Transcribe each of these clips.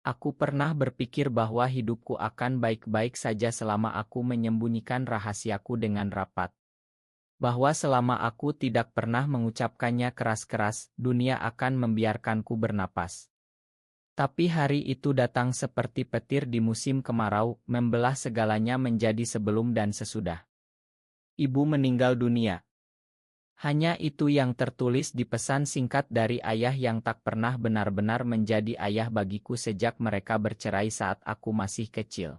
Aku pernah berpikir bahwa hidupku akan baik-baik saja selama aku menyembunyikan rahasiaku dengan rapat. Bahwa selama aku tidak pernah mengucapkannya keras-keras, dunia akan membiarkanku bernapas. Tapi hari itu datang seperti petir di musim kemarau, membelah segalanya menjadi sebelum dan sesudah. Ibu meninggal dunia. Hanya itu yang tertulis di pesan singkat dari ayah yang tak pernah benar-benar menjadi ayah bagiku sejak mereka bercerai saat aku masih kecil.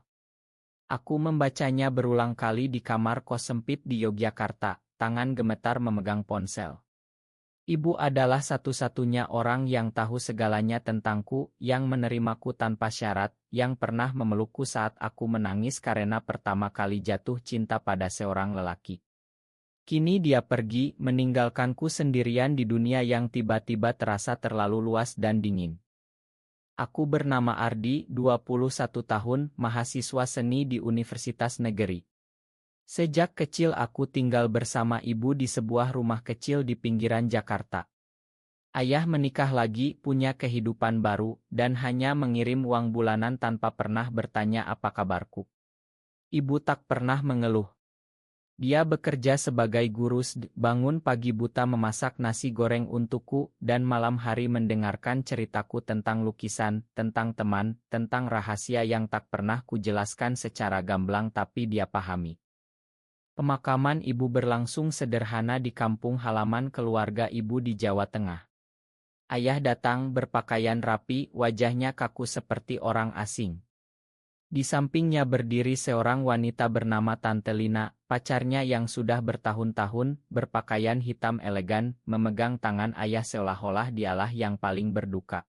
Aku membacanya berulang kali di kamar kos sempit di Yogyakarta, tangan gemetar memegang ponsel. Ibu adalah satu-satunya orang yang tahu segalanya tentangku, yang menerimaku tanpa syarat, yang pernah memelukku saat aku menangis karena pertama kali jatuh cinta pada seorang lelaki. Kini dia pergi, meninggalkanku sendirian di dunia yang tiba-tiba terasa terlalu luas dan dingin. Aku bernama Ardi, 21 tahun, mahasiswa seni di Universitas Negeri. Sejak kecil aku tinggal bersama ibu di sebuah rumah kecil di pinggiran Jakarta. Ayah menikah lagi, punya kehidupan baru, dan hanya mengirim uang bulanan tanpa pernah bertanya apa kabarku. Ibu tak pernah mengeluh. Dia bekerja sebagai guru, bangun pagi buta memasak nasi goreng untukku, dan malam hari mendengarkan ceritaku tentang lukisan, tentang teman, tentang rahasia yang tak pernah kujelaskan secara gamblang tapi dia pahami. Pemakaman ibu berlangsung sederhana di kampung halaman keluarga ibu di Jawa Tengah. Ayah datang berpakaian rapi, wajahnya kaku seperti orang asing. Di sampingnya berdiri seorang wanita bernama Tante Lina, pacarnya yang sudah bertahun-tahun, berpakaian hitam elegan, memegang tangan ayah seolah-olah dialah yang paling berduka.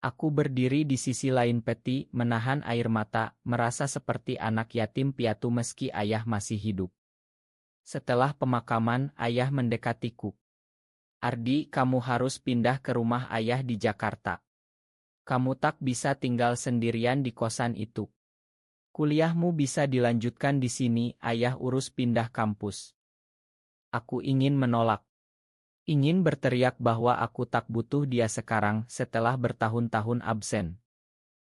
Aku berdiri di sisi lain peti, menahan air mata, merasa seperti anak yatim piatu meski ayah masih hidup. Setelah pemakaman, ayah mendekatiku. Ardi, kamu harus pindah ke rumah ayah di Jakarta. Kamu tak bisa tinggal sendirian di kosan itu. Kuliahmu bisa dilanjutkan di sini, ayah urus pindah kampus. Aku ingin menolak. Ingin berteriak bahwa aku tak butuh dia sekarang setelah bertahun-tahun absen.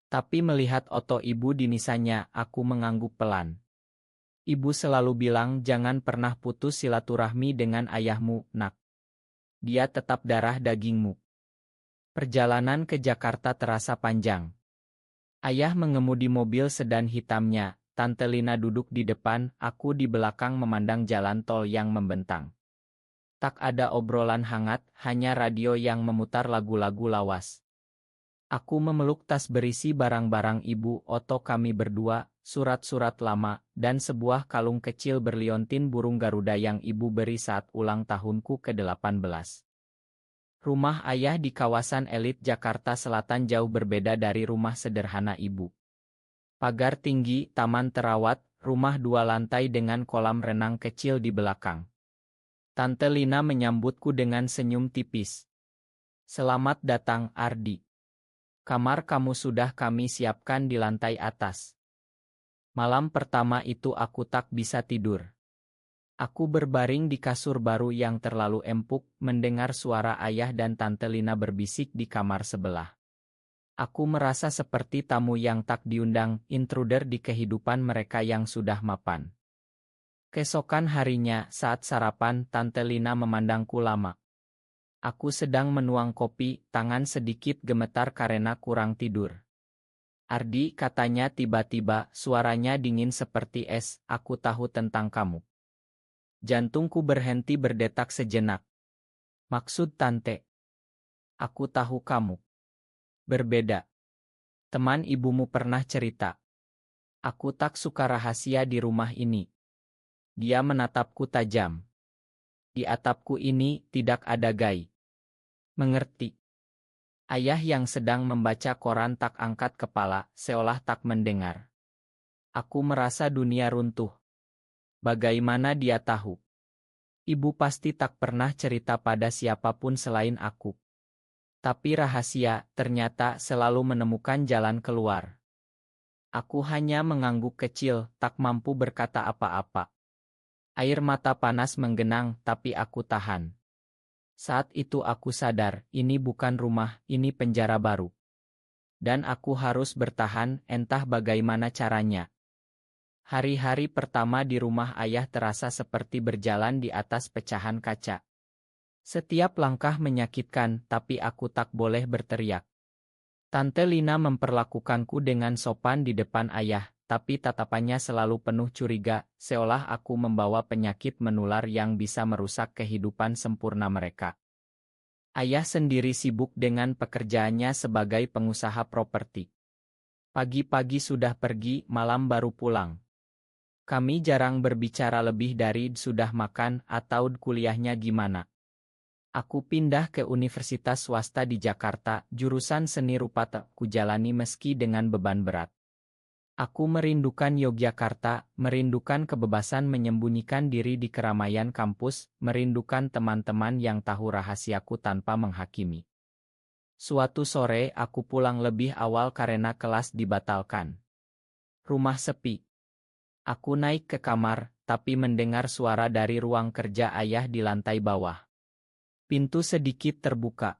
Tapi melihat oto ibu di nisannya, aku mengangguk pelan. Ibu selalu bilang jangan pernah putus silaturahmi dengan ayahmu, nak. Dia tetap darah dagingmu. Perjalanan ke Jakarta terasa panjang. Ayah mengemudi mobil sedan hitamnya, Tante Lina duduk di depan, aku di belakang memandang jalan tol yang membentang. Tak ada obrolan hangat, hanya radio yang memutar lagu-lagu lawas. Aku memeluk tas berisi barang-barang ibu, oto kami berdua, surat-surat lama, dan sebuah kalung kecil berliontin burung Garuda yang ibu beri saat ulang tahunku ke-18. Rumah ayah di kawasan elit Jakarta Selatan jauh berbeda dari rumah sederhana ibu. Pagar tinggi, taman terawat, rumah 2 lantai dengan kolam renang kecil di belakang. Tante Lina menyambutku dengan senyum tipis. Selamat datang, Ardi. Kamar kamu sudah kami siapkan di lantai atas. Malam pertama itu aku tak bisa tidur. Aku berbaring di kasur baru yang terlalu empuk, mendengar suara ayah dan Tante Lina berbisik di kamar sebelah. Aku merasa seperti tamu yang tak diundang, intruder di kehidupan mereka yang sudah mapan. Keesokan harinya, saat sarapan, Tante Lina memandangku lama. Aku sedang menuang kopi, tangan sedikit gemetar karena kurang tidur. Ardi, katanya tiba-tiba, suaranya dingin seperti es, aku tahu tentang kamu. Jantungku berhenti berdetak sejenak. Maksud Tante? Aku tahu kamu. Berbeda. Teman ibumu pernah cerita. Aku tak suka rahasia di rumah ini. Dia menatapku tajam. Di atapku ini tidak ada gai. Mengerti? Ayah yang sedang membaca koran tak angkat kepala, seolah tak mendengar. Aku merasa dunia runtuh. Bagaimana dia tahu? Ibu pasti tak pernah cerita pada siapapun selain aku. Tapi rahasia, ternyata selalu menemukan jalan keluar. Aku hanya mengangguk kecil, tak mampu berkata apa-apa. Air mata panas menggenang, tapi aku tahan. Saat itu aku sadar, ini bukan rumah, ini penjara baru. Dan aku harus bertahan, entah bagaimana caranya. Hari-hari pertama di rumah ayah terasa seperti berjalan di atas pecahan kaca. Setiap langkah menyakitkan, tapi aku tak boleh berteriak. Tante Lina memperlakukanku dengan sopan di depan ayah, tapi tatapannya selalu penuh curiga, seolah aku membawa penyakit menular yang bisa merusak kehidupan sempurna mereka. Ayah sendiri sibuk dengan pekerjaannya sebagai pengusaha properti. Pagi-pagi sudah pergi, malam baru pulang. Kami jarang berbicara lebih dari sudah makan atau kuliahnya gimana. Aku pindah ke universitas swasta di Jakarta, jurusan seni rupa tak kujalani meski dengan beban berat. Aku merindukan Yogyakarta, merindukan kebebasan menyembunyikan diri di keramaian kampus, merindukan teman-teman yang tahu rahasiaku tanpa menghakimi. Suatu sore aku pulang lebih awal karena kelas dibatalkan. Rumah sepi. Aku naik ke kamar, tapi mendengar suara dari ruang kerja ayah di lantai bawah. Pintu sedikit terbuka.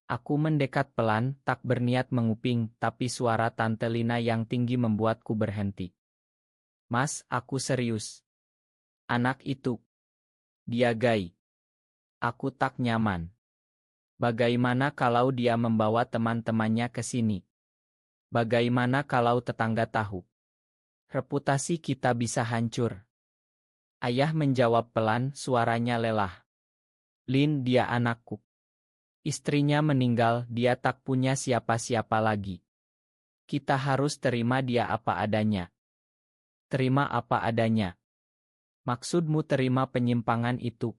Aku mendekat pelan, tak berniat menguping, tapi suara Tante Lina yang tinggi membuatku berhenti. Mas, aku serius. Anak itu. Dia gay. Aku tak nyaman. Bagaimana kalau dia membawa teman-temannya ke sini? Bagaimana kalau tetangga tahu? Reputasi kita bisa hancur. Ayah menjawab pelan, suaranya lelah. Lin, dia anakku. Istrinya meninggal, dia tak punya siapa-siapa lagi. Kita harus terima dia apa adanya. Terima apa adanya. Maksudmu terima penyimpangan itu?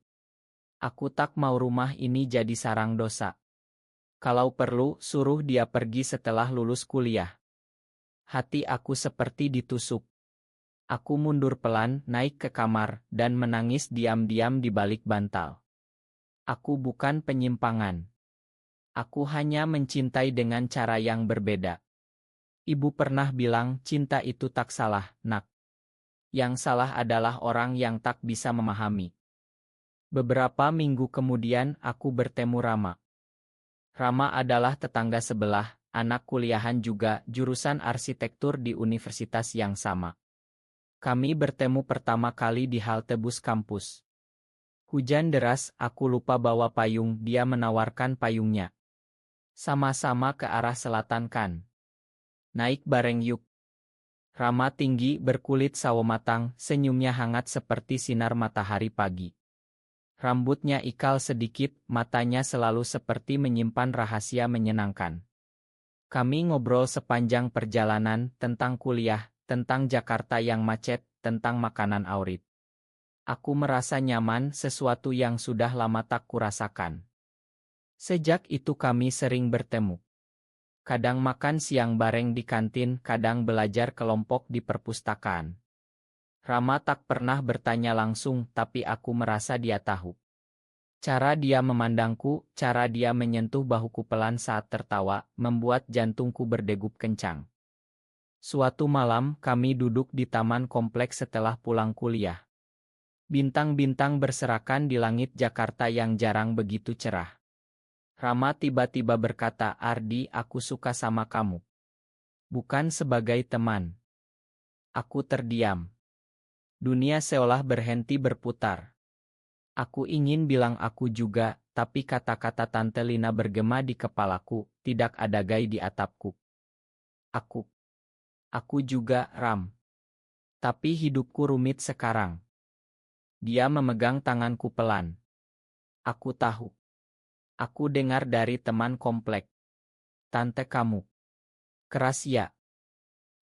Aku tak mau rumah ini jadi sarang dosa. Kalau perlu, suruh dia pergi setelah lulus kuliah. Hati aku seperti ditusuk. Aku mundur pelan, naik ke kamar, dan menangis diam-diam di balik bantal. Aku bukan penyimpangan. Aku hanya mencintai dengan cara yang berbeda. Ibu pernah bilang, cinta itu tak salah, nak. Yang salah adalah orang yang tak bisa memahami. Beberapa minggu kemudian, aku bertemu Rama. Rama adalah tetangga sebelah, anak kuliahan juga, jurusan arsitektur di universitas yang sama. Kami bertemu pertama kali di halte bus kampus. Hujan deras, aku lupa bawa payung, dia menawarkan payungnya. Sama-sama ke arah selatan kan. Naik bareng yuk. Rama tinggi, berkulit sawo matang, senyumnya hangat seperti sinar matahari pagi. Rambutnya ikal sedikit, matanya selalu seperti menyimpan rahasia menyenangkan. Kami ngobrol sepanjang perjalanan, tentang kuliah, tentang Jakarta yang macet, tentang makanan awrit. Aku merasa nyaman, sesuatu yang sudah lama tak kurasakan. Sejak itu kami sering bertemu. Kadang makan siang bareng di kantin, kadang belajar kelompok di perpustakaan. Rama tak pernah bertanya langsung, tapi aku merasa dia tahu. Cara dia memandangku, cara dia menyentuh bahuku pelan saat tertawa, membuat jantungku berdegup kencang. Suatu malam, kami duduk di taman kompleks setelah pulang kuliah. Bintang-bintang berserakan di langit Jakarta yang jarang begitu cerah. Rama tiba-tiba berkata, Ardi, aku suka sama kamu. Bukan sebagai teman. Aku terdiam. Dunia seolah berhenti berputar. Aku ingin bilang aku juga, tapi kata-kata Tante Lina bergema di kepalaku, tidak ada gai di atapku. Aku. Aku juga, Ram. Tapi hidupku rumit sekarang. Dia memegang tanganku pelan. Aku tahu. Aku dengar dari teman komplek. Tante kamu. Keras ya.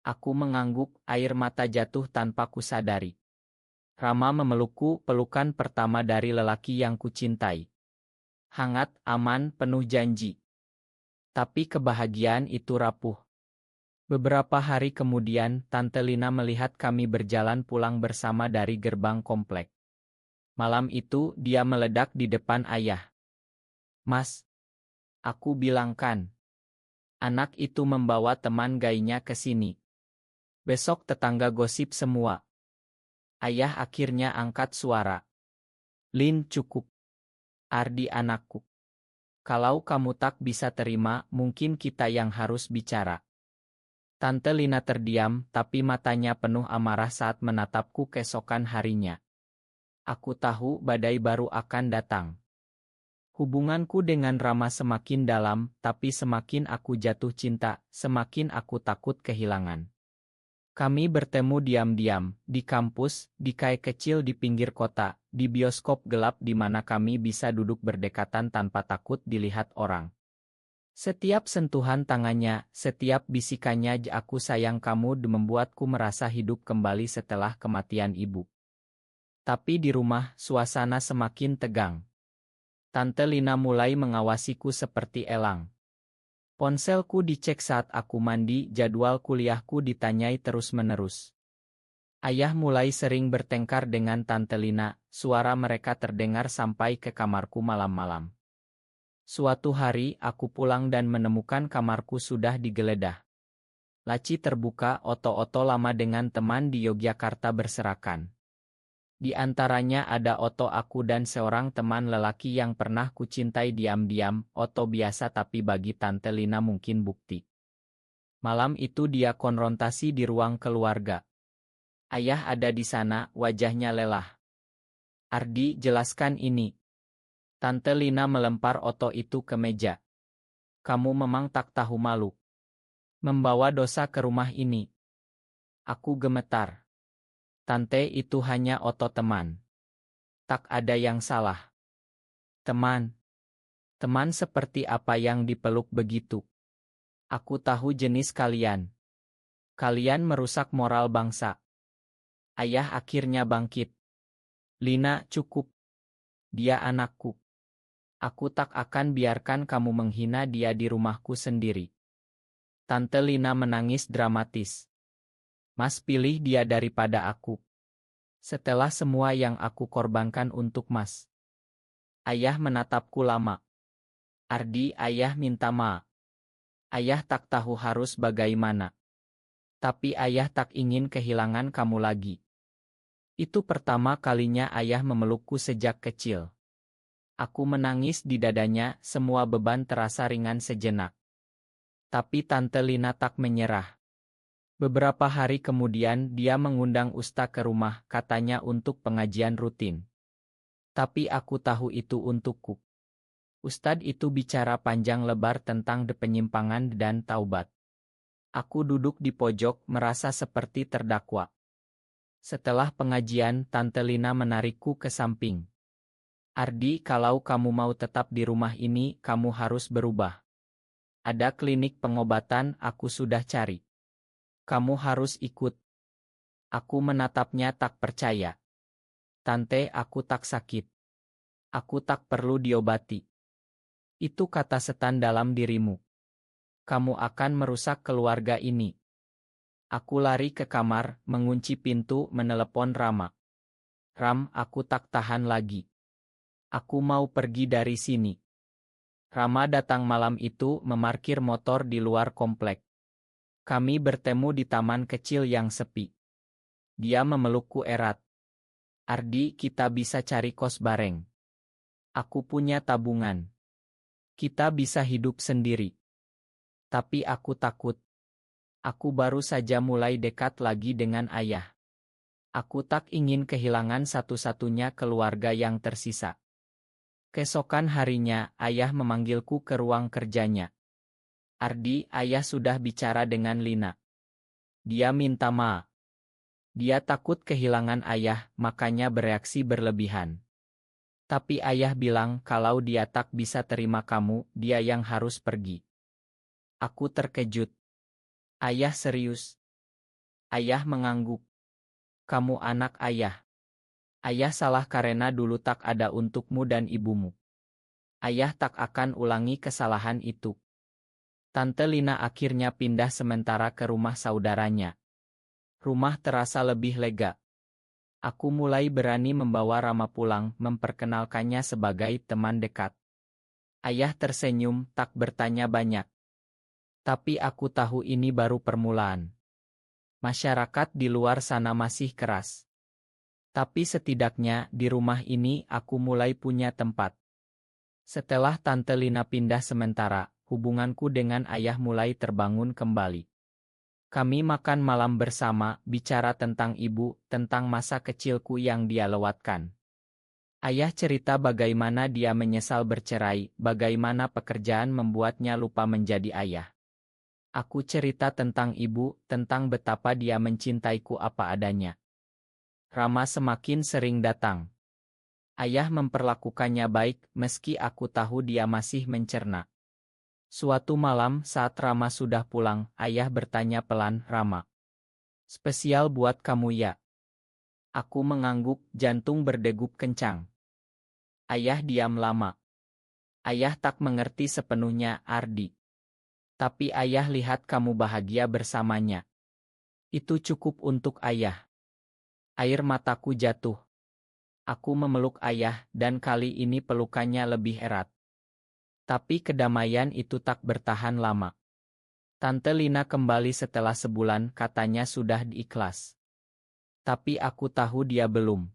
Aku mengangguk, air mata jatuh tanpa kusadari. Rama memelukku, pelukan pertama dari lelaki yang kucintai. Hangat, aman, penuh janji. Tapi kebahagiaan itu rapuh. Beberapa hari kemudian, Tante Lina melihat kami berjalan pulang bersama dari gerbang komplek. Malam itu, dia meledak di depan ayah. Mas, aku bilang kan. Anak itu membawa teman gaynya ke sini. Besok tetangga gosip semua. Ayah akhirnya angkat suara. Lin, cukup. Ardi anakku. Kalau kamu tak bisa terima, mungkin kita yang harus bicara. Tante Lina terdiam, tapi matanya penuh amarah saat menatapku keesokan harinya. Aku tahu badai baru akan datang. Hubunganku dengan Rama semakin dalam, tapi semakin aku jatuh cinta, semakin aku takut kehilangan. Kami bertemu diam-diam, di kampus, di kai kecil di pinggir kota, di bioskop gelap di mana kami bisa duduk berdekatan tanpa takut dilihat orang. Setiap sentuhan tangannya, setiap bisikannya "aku sayang kamu" membuatku merasa hidup kembali setelah kematian ibu. Tapi di rumah, suasana semakin tegang. Tante Lina mulai mengawasiku seperti elang. Ponselku dicek saat aku mandi, jadwal kuliahku ditanyai terus-menerus. Ayah mulai sering bertengkar dengan Tante Lina, suara mereka terdengar sampai ke kamarku malam-malam. Suatu hari, aku pulang dan menemukan kamarku sudah digeledah. Laci terbuka, oto-oto lama dengan teman di Yogyakarta berserakan. Di antaranya ada oto aku dan seorang teman lelaki yang pernah kucintai diam-diam, oto biasa tapi bagi Tante Lina mungkin bukti. Malam itu dia konfrontasi di ruang keluarga. Ayah ada di sana, wajahnya lelah. "Ardi, jelaskan ini." Tante Lina melempar oto itu ke meja. "Kamu memang tak tahu malu. Membawa dosa ke rumah ini." Aku gemetar. "Tante, itu hanya oto teman. Tak ada yang salah." "Teman? Teman seperti apa yang dipeluk begitu? Aku tahu jenis kalian. Kalian merusak moral bangsa." Ayah akhirnya bangkit. "Lina, cukup. Dia anakku. Aku tak akan biarkan kamu menghina dia di rumahku sendiri." Tante Lina menangis dramatis. "Mas pilih dia daripada aku. Setelah semua yang aku korbankan untuk Mas." Ayah menatapku lama. "Ardi, ayah minta maaf. Ayah tak tahu harus bagaimana. Tapi ayah tak ingin kehilangan kamu lagi." Itu pertama kalinya ayah memelukku sejak kecil. Aku menangis di dadanya, semua beban terasa ringan sejenak. Tapi Tante Lina tak menyerah. Beberapa hari kemudian dia mengundang Ustaz ke rumah, katanya untuk pengajian rutin. Tapi aku tahu itu untukku. Ustadz itu bicara panjang lebar tentang penyimpangan dan taubat. Aku duduk di pojok, merasa seperti terdakwa. Setelah pengajian, Tante Lina menarikku ke samping. "Ardi, kalau kamu mau tetap di rumah ini, kamu harus berubah. Ada klinik pengobatan, aku sudah cari. Kamu harus ikut." Aku menatapnya tak percaya. "Tante, aku tak sakit. Aku tak perlu diobati. Itu kata setan dalam dirimu. Kamu akan merusak keluarga ini." Aku lari ke kamar, mengunci pintu, menelepon Rama. "Ram, aku tak tahan lagi. Aku mau pergi dari sini." Rama datang malam itu, memarkir motor di luar komplek. Kami bertemu di taman kecil yang sepi. Dia memelukku erat. "Ardi, kita bisa cari kos bareng. Aku punya tabungan. Kita bisa hidup sendiri." Tapi aku takut. Aku baru saja mulai dekat lagi dengan ayah. Aku tak ingin kehilangan satu-satunya keluarga yang tersisa. Keesokan harinya, ayah memanggilku ke ruang kerjanya. "Ardi, ayah sudah bicara dengan Lina. Dia minta maaf. Dia takut kehilangan ayah, makanya bereaksi berlebihan. Tapi ayah bilang kalau dia tak bisa terima kamu, dia yang harus pergi." Aku terkejut. "Ayah serius?" Ayah mengangguk. "Kamu anak ayah. Ayah salah karena dulu tak ada untukmu dan ibumu. Ayah tak akan ulangi kesalahan itu." Tante Lina akhirnya pindah sementara ke rumah saudaranya. Rumah terasa lebih lega. Aku mulai berani membawa Rama pulang, memperkenalkannya sebagai teman dekat. Ayah tersenyum, tak bertanya banyak. Tapi aku tahu ini baru permulaan. Masyarakat di luar sana masih keras. Tapi setidaknya di rumah ini aku mulai punya tempat. Setelah Tante Lina pindah sementara, hubunganku dengan ayah mulai terbangun kembali. Kami makan malam bersama, bicara tentang ibu, tentang masa kecilku yang dia lewatkan. Ayah cerita bagaimana dia menyesal bercerai, bagaimana pekerjaan membuatnya lupa menjadi ayah. Aku cerita tentang ibu, tentang betapa dia mencintaiku apa adanya. Rama semakin sering datang. Ayah memperlakukannya baik, meski aku tahu dia masih mencerna. Suatu malam saat Rama sudah pulang, ayah bertanya pelan, "Rama, spesial buat kamu ya?" Aku mengangguk, jantung berdegup kencang. Ayah diam lama. Ayah tak mengerti sepenuhnya, Ardi. Tapi ayah lihat kamu bahagia bersamanya. Itu cukup untuk ayah. Air mataku jatuh. Aku memeluk ayah, dan kali ini pelukannya lebih erat. Tapi kedamaian itu tak bertahan lama. Tante Lina kembali setelah sebulan, katanya sudah diikhlas. Tapi aku tahu dia belum.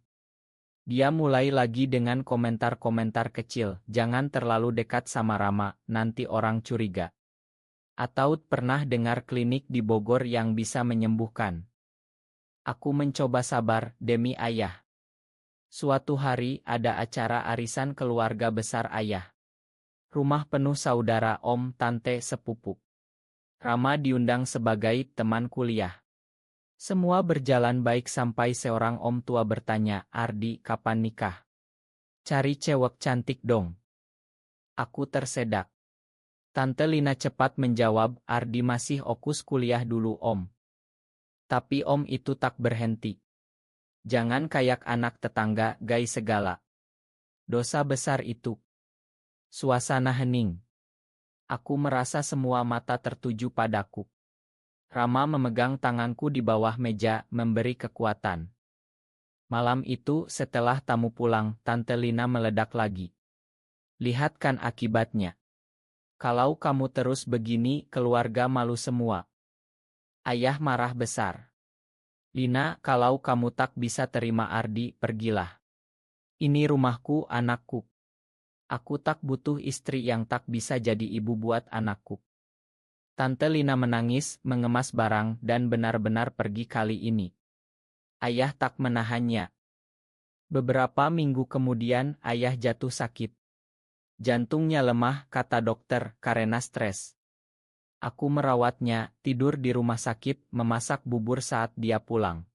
Dia mulai lagi dengan komentar-komentar kecil, "Jangan terlalu dekat sama Rama, nanti orang curiga." Atau pernah dengar klinik di Bogor yang bisa menyembuhkan. Aku mencoba sabar, demi ayah. Suatu hari ada acara arisan keluarga besar ayah. Rumah penuh saudara, om, tante, sepupu. Rama diundang sebagai teman kuliah. Semua berjalan baik sampai seorang om tua bertanya, "Ardi, kapan nikah? Cari cewek cantik dong." Aku tersedak. Tante Lina cepat menjawab, "Ardi masih fokus kuliah dulu om." Tapi om itu tak berhenti. "Jangan kayak anak tetangga, gay segala. Dosa besar itu." Suasana hening. Aku merasa semua mata tertuju padaku. Rama memegang tanganku di bawah meja, memberi kekuatan. Malam itu, setelah tamu pulang, Tante Lina meledak lagi. "Lihat kan akibatnya. Kalau kamu terus begini, keluarga malu semua." Ayah marah besar. "Lina, kalau kamu tak bisa terima Ardi, pergilah. Ini rumahku, anakku. Aku tak butuh istri yang tak bisa jadi ibu buat anakku." Tante Lina menangis, mengemas barang, dan benar-benar pergi kali ini. Ayah tak menahannya. Beberapa minggu kemudian, ayah jatuh sakit. Jantungnya lemah, kata dokter, karena stres. Aku merawatnya, tidur di rumah sakit, memasak bubur saat dia pulang.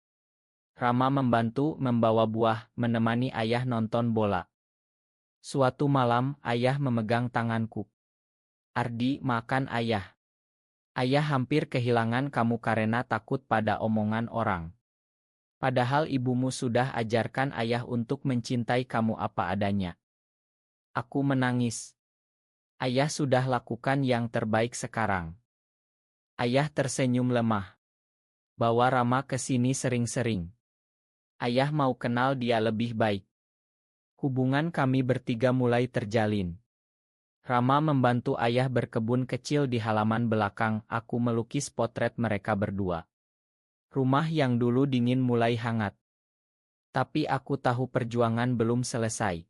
Rama membantu membawa buah, menemani ayah nonton bola. Suatu malam, ayah memegang tanganku. "Ardi, makan ayah. Ayah hampir kehilangan kamu karena takut pada omongan orang. Padahal ibumu sudah ajarkan ayah untuk mencintai kamu apa adanya." Aku menangis. Ayah sudah lakukan yang terbaik sekarang. Ayah tersenyum lemah. "Bawa Rama ke sini sering-sering. Ayah mau kenal dia lebih baik." Hubungan kami bertiga mulai terjalin. Rama membantu ayah berkebun kecil di halaman belakang, aku melukis potret mereka berdua. Rumah yang dulu dingin mulai hangat. Tapi aku tahu perjuangan belum selesai.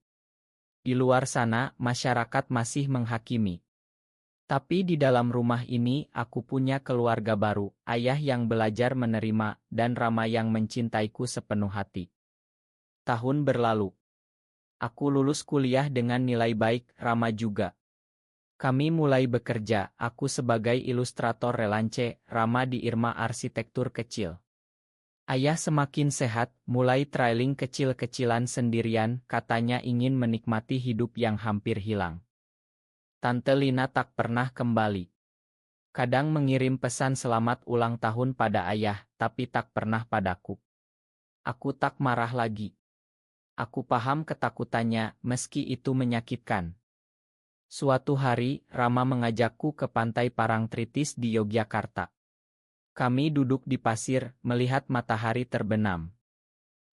Di luar sana, masyarakat masih menghakimi. Tapi di dalam rumah ini, aku punya keluarga baru, ayah yang belajar menerima, dan Rama yang mencintaiku sepenuh hati. Tahun berlalu. Aku lulus kuliah dengan nilai baik, Rama juga. Kami mulai bekerja, aku sebagai ilustrator relance, Rama di Irma Arsitektur Kecil. Ayah semakin sehat, mulai trailing kecil-kecilan sendirian, katanya ingin menikmati hidup yang hampir hilang. Tante Lina tak pernah kembali. Kadang mengirim pesan selamat ulang tahun pada ayah, tapi tak pernah padaku. Aku tak marah lagi. Aku paham ketakutannya, meski itu menyakitkan. Suatu hari, Rama mengajakku ke pantai Parangtritis di Yogyakarta. Kami duduk di pasir, melihat matahari terbenam.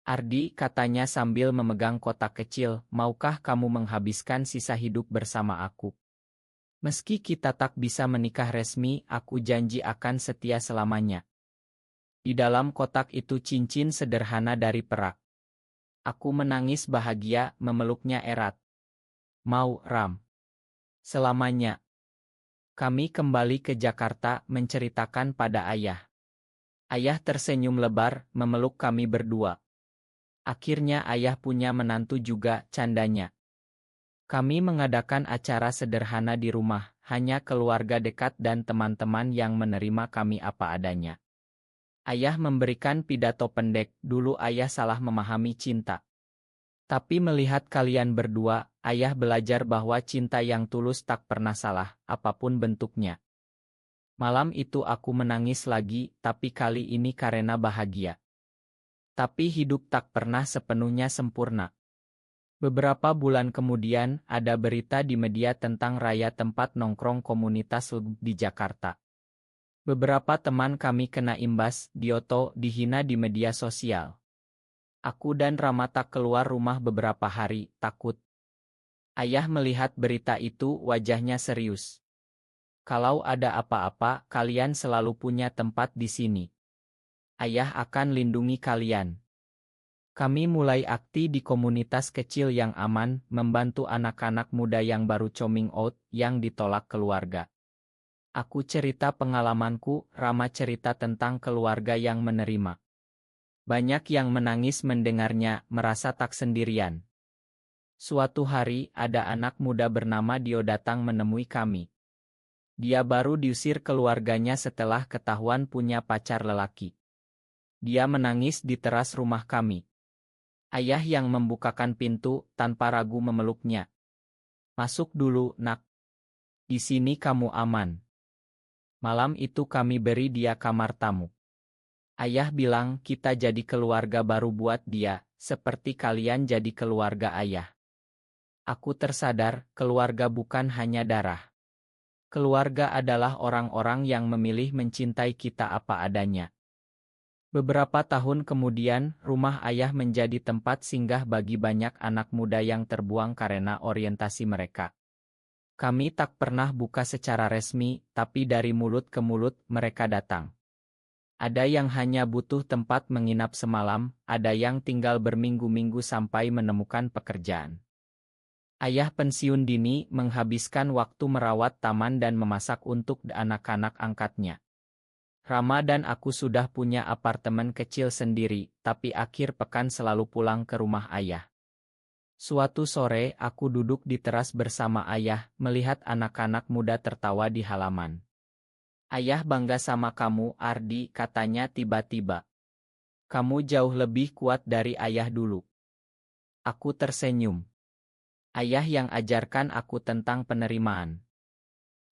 "Ardi," katanya sambil memegang kotak kecil, "maukah kamu menghabiskan sisa hidup bersama aku? Meski kita tak bisa menikah resmi, aku janji akan setia selamanya." Di dalam kotak itu cincin sederhana dari perak. Aku menangis bahagia, memeluknya erat. Mau, Ram. Selamanya. Kami kembali ke Jakarta menceritakan pada ayah. Ayah tersenyum lebar, memeluk kami berdua. Akhirnya ayah punya menantu juga, candanya. Kami mengadakan acara sederhana di rumah, hanya keluarga dekat dan teman-teman yang menerima kami apa adanya. Ayah memberikan pidato pendek, dulu ayah salah memahami cinta. Tapi melihat kalian berdua, ayah belajar bahwa cinta yang tulus tak pernah salah, apapun bentuknya. Malam itu aku menangis lagi, tapi kali ini karena bahagia. Tapi hidup tak pernah sepenuhnya sempurna. Beberapa bulan kemudian, ada berita di media tentang raya tempat nongkrong komunitas di Jakarta. Beberapa teman kami kena imbas, Dioto dihina di media sosial. Aku dan Rama tak keluar rumah beberapa hari, takut. Ayah melihat berita itu, wajahnya serius. Kalau ada apa-apa, kalian selalu punya tempat di sini. Ayah akan lindungi kalian. Kami mulai aktif di komunitas kecil yang aman, membantu anak-anak muda yang baru coming out, yang ditolak keluarga. Aku cerita pengalamanku, Rama cerita tentang keluarga yang menerima. Banyak yang menangis mendengarnya, merasa tak sendirian. Suatu hari, ada anak muda bernama Dio datang menemui kami. Dia baru diusir keluarganya setelah ketahuan punya pacar lelaki. Dia menangis di teras rumah kami. Ayah yang membukakan pintu, tanpa ragu memeluknya. Masuk dulu, nak. Di sini kamu aman. Malam itu kami beri dia kamar tamu. Ayah bilang kita jadi keluarga baru buat dia, seperti kalian jadi keluarga ayah. Aku tersadar, keluarga bukan hanya darah. Keluarga adalah orang-orang yang memilih mencintai kita apa adanya. Beberapa tahun kemudian, rumah ayah menjadi tempat singgah bagi banyak anak muda yang terbuang karena orientasi mereka. Kami tak pernah buka secara resmi, tapi dari mulut ke mulut mereka datang. Ada yang hanya butuh tempat menginap semalam, ada yang tinggal berminggu-minggu sampai menemukan pekerjaan. Ayah pensiun dini menghabiskan waktu merawat taman dan memasak untuk anak-anak angkatnya. Rama dan aku sudah punya apartemen kecil sendiri, tapi akhir pekan selalu pulang ke rumah ayah. Suatu sore aku duduk di teras bersama ayah, melihat anak-anak muda tertawa di halaman. Ayah bangga sama kamu, Ardi, katanya tiba-tiba. Kamu jauh lebih kuat dari ayah dulu. Aku tersenyum. Ayah yang ajarkan aku tentang penerimaan.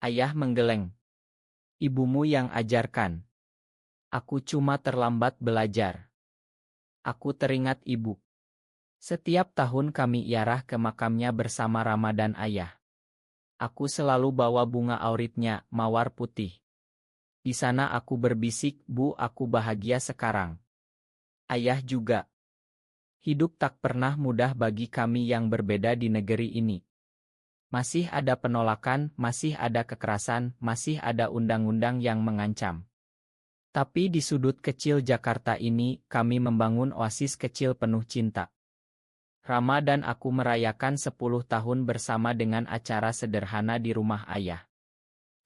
Ayah menggeleng. Ibumu yang ajarkan. Aku cuma terlambat belajar. Aku teringat ibu. Setiap tahun kami iarah ke makamnya bersama Rama dan ayah. Aku selalu bawa bunga auritnya, mawar putih. Di sana aku berbisik, Bu, aku bahagia sekarang. Ayah juga. Hidup tak pernah mudah bagi kami yang berbeda di negeri ini. Masih ada penolakan, masih ada kekerasan, masih ada undang-undang yang mengancam. Tapi di sudut kecil Jakarta ini, kami membangun oasis kecil penuh cinta. Rama dan aku merayakan 10 tahun bersama dengan acara sederhana di rumah ayah.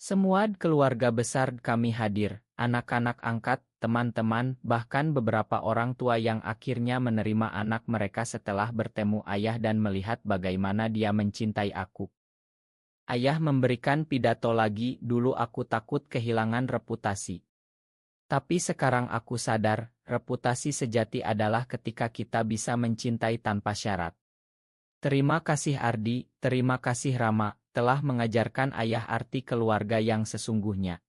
Semua keluarga besar kami hadir, anak-anak angkat, teman-teman, bahkan beberapa orang tua yang akhirnya menerima anak mereka setelah bertemu ayah dan melihat bagaimana dia mencintai aku. Ayah memberikan pidato lagi, dulu aku takut kehilangan reputasi. Tapi sekarang aku sadar, reputasi sejati adalah ketika kita bisa mencintai tanpa syarat. Terima kasih Ardi, terima kasih Rama, telah mengajarkan ayah arti keluarga yang sesungguhnya.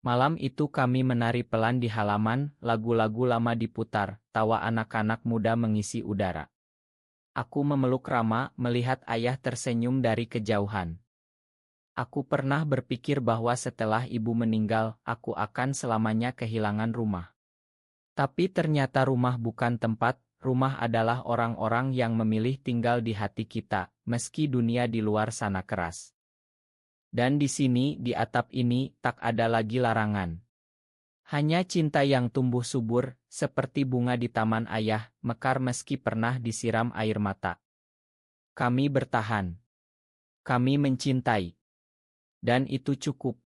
Malam itu kami menari pelan di halaman, lagu-lagu lama diputar, tawa anak-anak muda mengisi udara. Aku memeluk Rama, melihat ayah tersenyum dari kejauhan. Aku pernah berpikir bahwa setelah ibu meninggal, aku akan selamanya kehilangan rumah. Tapi ternyata rumah bukan tempat, rumah adalah orang-orang yang memilih tinggal di hati kita, meski dunia di luar sana keras. Dan di sini, di atap ini, tak ada lagi larangan. Hanya cinta yang tumbuh subur, seperti bunga di taman ayah, mekar meski pernah disiram air mata. Kami bertahan. Kami mencintai. Dan itu cukup.